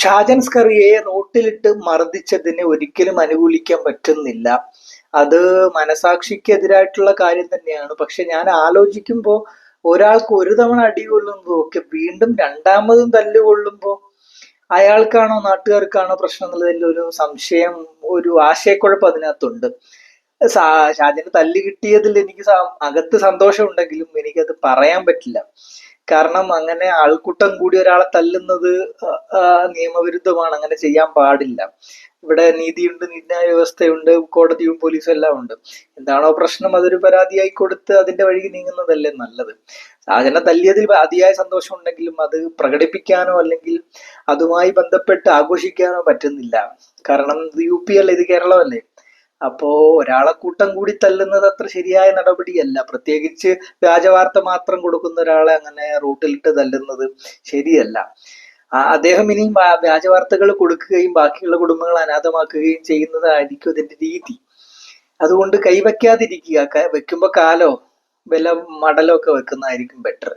ഷാജൻ സ്കറിയയെ റോട്ടിലിട്ട് മർദ്ദിച്ചതിനെ ഒരിക്കലും അനുകൂലിക്കാൻ പറ്റുന്നില്ല. അത് മനസാക്ഷിക്കെതിരായിട്ടുള്ള കാര്യം തന്നെയാണ്. പക്ഷെ ഞാൻ ആലോചിക്കുമ്പോൾ ഒരാൾക്ക് ഒരു തവണ അടി കൊള്ളുമ്പോൾ ഒക്കെ വീണ്ടും രണ്ടാമതും തല്ല് കൊള്ളുമ്പോൾ അയാൾക്കാണോ നാട്ടുകാർക്കാണോ പ്രശ്നം എന്നുള്ളതിൽ ഒരു സംശയം, ഒരു ആശയക്കുഴപ്പം അതിനകത്തുണ്ട്. ഷാജിന് തല്ല് കിട്ടിയതിൽ എനിക്ക് അകത്ത് സന്തോഷം ഉണ്ടെങ്കിലും എനിക്കത് പറയാൻ പറ്റില്ല. കാരണം അങ്ങനെ ആൾക്കൂട്ടം കൂടി ഒരാളെ തല്ലുന്നത് നിയമവിരുദ്ധമാണ്. അങ്ങനെ ചെയ്യാൻ പാടില്ല. ഇവിടെ നീതിയുണ്ട്, നീതിന്യായ വ്യവസ്ഥയുണ്ട്, കോടതിയും പോലീസും എല്ലാം ഉണ്ട്. എന്താണോ പ്രശ്നം അതൊരു പരാതിയായി കൊടുത്ത് അതിന്റെ വഴിക്ക് നീങ്ങുന്നതല്ലേ നല്ലത്. ഷാജനെ തല്ലിയതിൽ അതിയായ സന്തോഷം ഉണ്ടെങ്കിലും അത് പ്രകടിപ്പിക്കാനോ അല്ലെങ്കിൽ അതുമായി ബന്ധപ്പെട്ട് ആഘോഷിക്കാനോ പറ്റുന്നില്ല. കാരണം ഇത് UP അല്ലേ, ഇത് കേരളമല്ലേ. അപ്പോ ഒരാളെ കൂട്ടം കൂടി തല്ലുന്നത് അത്ര ശരിയായ നടപടിയല്ല. പ്രത്യേകിച്ച് വ്യാജവാർത്ത മാത്രം കൊടുക്കുന്ന ഒരാളെ അങ്ങനെ റൂട്ടിലിട്ട് തല്ലുന്നത് ശരിയല്ല. അദ്ദേഹം ഇനിയും വ്യാജവാർത്തകൾ കൊടുക്കുകയും ബാക്കിയുള്ള കുടുംബങ്ങൾ അനാഥമാക്കുകയും ചെയ്യുന്നതായിരിക്കും ഇതിന്റെ രീതി. അതുകൊണ്ട് കൈവയ്ക്കാതിരിക്കുക. വെക്കുമ്പോ കാലോ വല്ല മടലോ ഒക്കെ വെക്കുന്നതായിരിക്കും ബെറ്റർ.